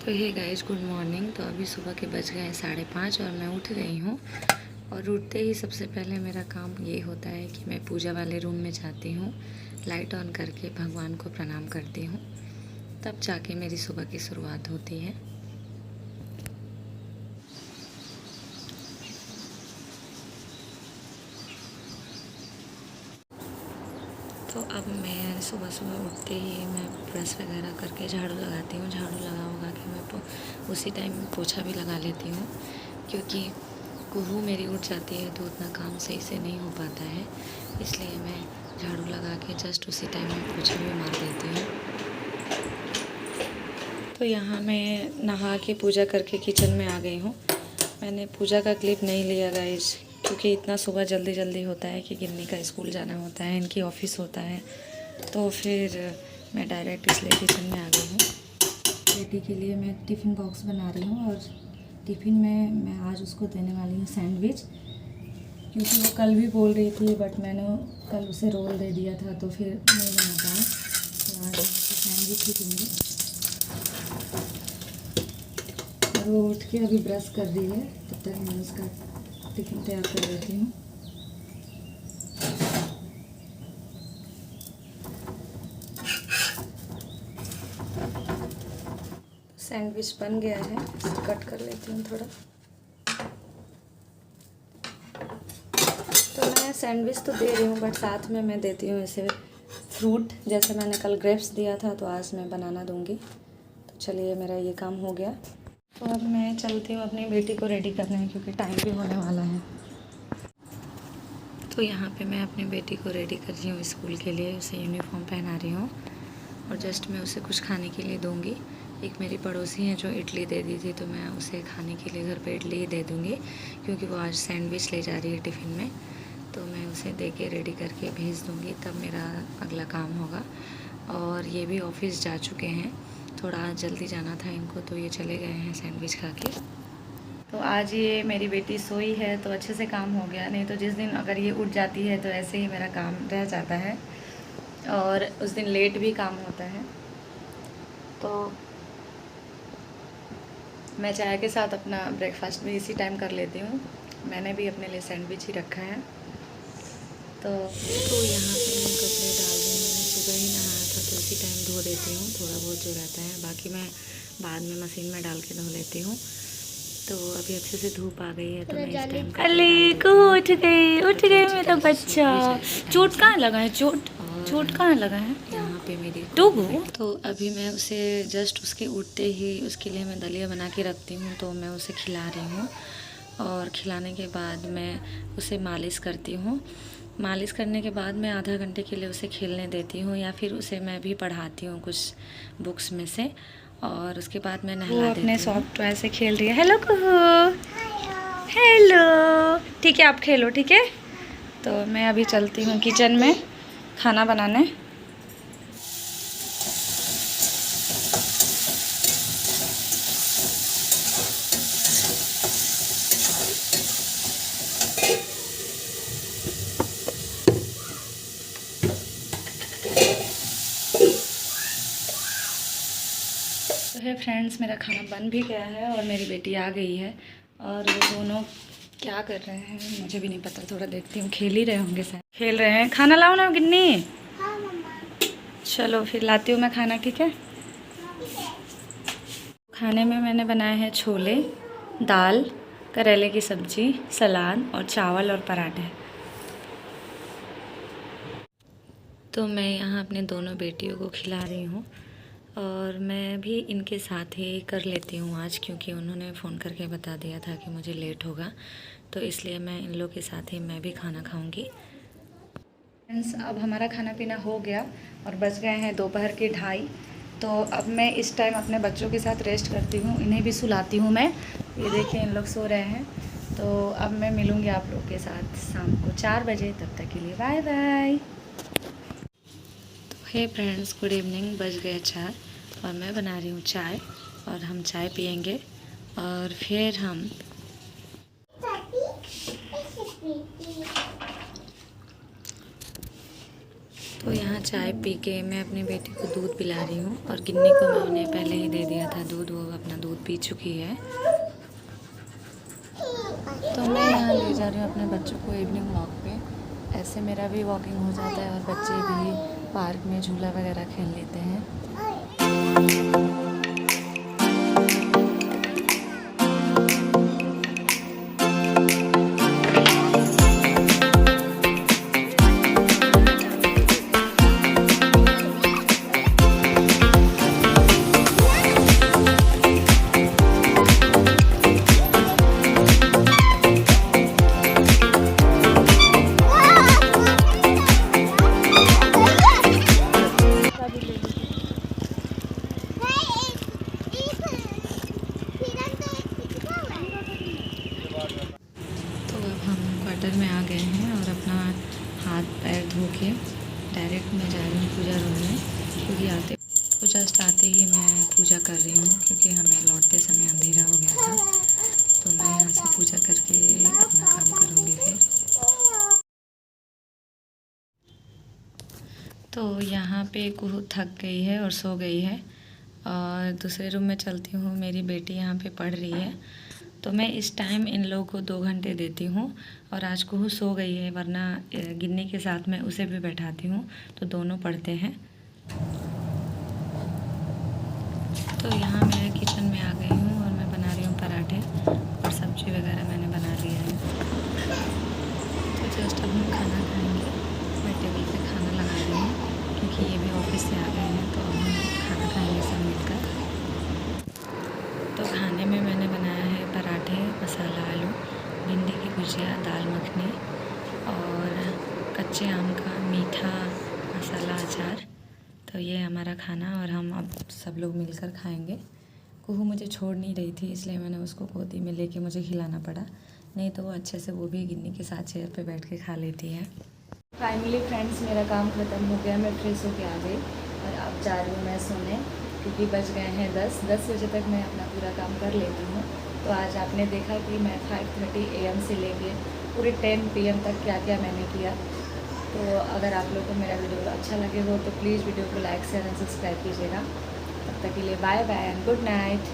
तो hey guys, good morning. तो अभी सुबह के बज गए हैं 5:30 और मैं उठ गई हूँ। और उठते ही सबसे पहले मेरा काम ये होता है कि मैं पूजा वाले रूम में जाती हूँ, लाइट ऑन करके भगवान को प्रणाम करती हूँ, तब जाके मेरी सुबह की शुरुआत होती है। तो अब मैं सुबह सुबह उठते ही मैं ब्रश वगैरह करके झाड़ू लगाती हूँ। झाड़ू लगा के मैं उसी टाइम पोछा भी लगा लेती हूँ, क्योंकि कुहू मेरी उठ जाती है तो उतना काम सही से नहीं हो पाता है। इसलिए मैं झाड़ू लगा के जस्ट उसी टाइम में पोछा भी मार देती हूँ। तो यहाँ मैं नहा के पूजा करके किचन में आ गई हूँ। मैंने पूजा का क्लिप नहीं लिया गाइस, क्योंकि इतना सुबह जल्दी होता है कि गिन्नी का स्कूल जाना होता है, इनकी ऑफिस होता है, तो फिर मैं डायरेक्ट इसलिए किचन में आ गई हूँ। बेटी के लिए मैं टिफ़िन बॉक्स बना रही हूँ और टिफ़िन में मैं आज उसको देने वाली हूँ सैंडविच, क्योंकि वो कल भी बोल रही थी, बट मैंने कल उसे रोल दे दिया था तो फिर नहीं बना पाया। तो आज मैं उसे सैंडविच ही दूँगी। और वो उठ के अभी ब्रश कर रही है, तब तक मैं उसका टिफ़िन तैयार कर लेती हूँ। सैंडविच बन गया है, इसे कट कर लेती हूँ थोड़ा। तो मैं सैंडविच तो दे रही हूँ, बट साथ में मैं देती हूँ इसे फ्रूट। जैसे मैंने कल ग्रेप्स दिया था, तो आज मैं बनाना दूँगी। तो चलिए, मेरा ये काम हो गया। तो अब मैं चलती हूँ अपनी बेटी को रेडी करने, क्योंकि टाइम भी होने वाला है। तो यहाँ पे मैं अपनी बेटी को रेडी कर रही हूँ स्कूल के लिए। उसे यूनिफॉर्म पहना रही हूँ और जस्ट मैं उसे कुछ खाने के लिए दूँगी। एक मेरी पड़ोसी है जो इडली दे दी थी, तो मैं उसे खाने के लिए घर पे इडली ही दे दूँगी, क्योंकि वो आज सैंडविच ले जा रही है टिफ़िन में। तो मैं उसे दे के रेडी करके भेज दूँगी, तब मेरा अगला काम होगा। और ये भी ऑफिस जा चुके हैं, थोड़ा जल्दी जाना था इनको, तो ये चले गए हैं सैंडविच खा के। तो आज ये मेरी बेटी सोई है तो अच्छे से काम हो गया, नहीं तो जिस दिन अगर ये उठ जाती है तो ऐसे ही मेरा काम रह जाता है और उस दिन लेट भी काम होता है। तो मैं चाय के साथ अपना ब्रेकफास्ट भी इसी टाइम कर लेती हूँ। मैंने भी अपने लिए सैंडविच ही रखा है। तो यहाँ पे मैं कपड़े डाल रही हूँ। मैंने सुबह ही नहाया था तो इसी टाइम धो देती हूँ, थोड़ा बहुत जो रहता है, बाकी मैं बाद में मशीन में डाल के धो लेती हूँ। तो अभी अच्छे से धूप आ गई है तो मैं इस टाइम अली को उठ गई मेरा बच्चा। चोट कहाँ लगा है? चोट कहाँ लगा है? यहाँ पे मेरी टूगो। तो अभी मैं उसे जस्ट उसके उठते ही उसके लिए मैं दलिया बना के रखती हूँ, तो मैं उसे खिला रही हूँ। और खिलाने के बाद मैं उसे मालिश करती हूँ। मालिश करने के बाद मैं आधा घंटे के लिए उसे खेलने देती हूँ, या फिर उसे मैं भी पढ़ाती हूँ कुछ बुक्स में से, और उसके बाद मैं नहला देती हूँ। अपने सॉफ्ट टॉय से खेल रही है। हेलो कुहू, हेलो। ठीक है, आप खेलो, ठीक है। तो मैं अभी चलती हूँ किचन में खाना बनाने। तो है फ्रेंड्स, मेरा खाना बन भी गया है और मेरी बेटी आ गई है, और वो दोनों क्या कर रहे हैं मुझे भी नहीं पता। थोड़ा देखती हूँ, खेल ही रहे होंगे शायद। खेल रहे हैं। खाना लाओ ना गिन्नी। चलो फिर लाती हूँ मैं खाना, ठीक है। खाने में मैंने बनाए हैं छोले, दाल, करेले की सब्ज़ी, सलाद और चावल और पराठे। तो मैं यहाँ अपने दोनों बेटियों को खिला रही हूँ, और मैं भी इनके साथ ही कर लेती हूँ आज, क्योंकि उन्होंने फ़ोन करके बता दिया था कि मुझे लेट होगा, तो इसलिए मैं इन लोग के साथ ही मैं भी खाना खाऊंगी। फ्रेंड्स, अब हमारा खाना पीना हो गया और बज गए हैं दोपहर के 2:30। तो अब मैं इस टाइम अपने बच्चों के साथ रेस्ट करती हूँ, इन्हें भी सुलाती हूँ मैं। ये देखिए, इन लोग सो रहे हैं। तो अब मैं मिलूँगी आप लोग के साथ शाम को 4 बजे। तब तक के लिए bye bye. Hey friends, good evening. बज गए 4 और मैं बना रही हूँ चाय, और हम चाय पियेंगे और फिर हम तो यहाँ चाय पी के मैं अपनी बेटी को दूध पिला रही हूँ, और गिन्नी को मैंने पहले ही दे दिया था दूध, वो अपना पी चुकी है। तो मैं यहाँ ले जा रही हूँ अपने बच्चों को इवनिंग वॉक पे। ऐसे मेरा भी वॉकिंग हो जाता है और बच्चे भी पार्क में झूला वगैरह खेल लेते हैं। क्वार्टर में आ गए हैं और अपना हाथ पैर धो के डायरेक्ट मैं जा रही हूँ पूजा रूम में, क्योंकि जस्ट आते ही मैं पूजा कर रही हूँ, क्योंकि हमें लौटते समय अंधेरा हो गया था। तो मैं यहाँ से पूजा करके अपना काम करूँगी फिर। तो यहाँ पे कुहू थक गई है और सो गई है, और दूसरे रूम में चलती हूँ। मेरी बेटी यहाँ पे पढ़ रही है, तो मैं इस टाइम इन लोगों को 2 घंटे देती हूँ। और आज कुहू सो गई है, वरना गिन्नी के साथ मैं उसे भी बैठाती हूँ, तो दोनों पढ़ते हैं। तो यहाँ मैं किचन में आ गई हूँ और मैं बना रही हूँ पराठे, और सब्जी वगैरह मैंने बना लिया है। तो जस्ट अब हम खाना खाएंगे। मैं टेबल पे खाना लगा रही हूँ, क्योंकि ये भी ऑफिस से आ गए हैं, तो अब हम खाना खाएंगे सब मिलकर। तो खाने में मैंने बनाया है पराठे, मसाला आलू, भिंडी की भुजिया, दाल मखनी और कच्चे आम का मीठा मसाला अचार। तो ये हमारा खाना, और हम अब सब लोग मिलकर खाएंगे। कुहू मुझे छोड़ नहीं रही थी, इसलिए मैंने उसको गोदी में लेके मुझे खिलाना पड़ा, नहीं तो वो अच्छे से वो भी गिन्नी के साथ चेयर पे बैठ के खा लेती है। फाइनली फ्रेंड्स, मेरा काम ख़त्म हो गया, मैं फ्रेश होके आ गई और अब जा रही हूँ मैं सोने, क्योंकि बज गए हैं 10 बजे तक मैं अपना पूरा काम कर लेती हूँ। तो आज आपने देखा कि मैं 5:30 AM से लेके पूरे 10 PM तक क्या क्या मैंने किया। तो अगर आप लोगों को मेरा वीडियो अच्छा लगे हो तो प्लीज़ वीडियो को लाइक शेयर एंड सब्सक्राइब कीजिएगा। तब तक के लिए bye bye and good night.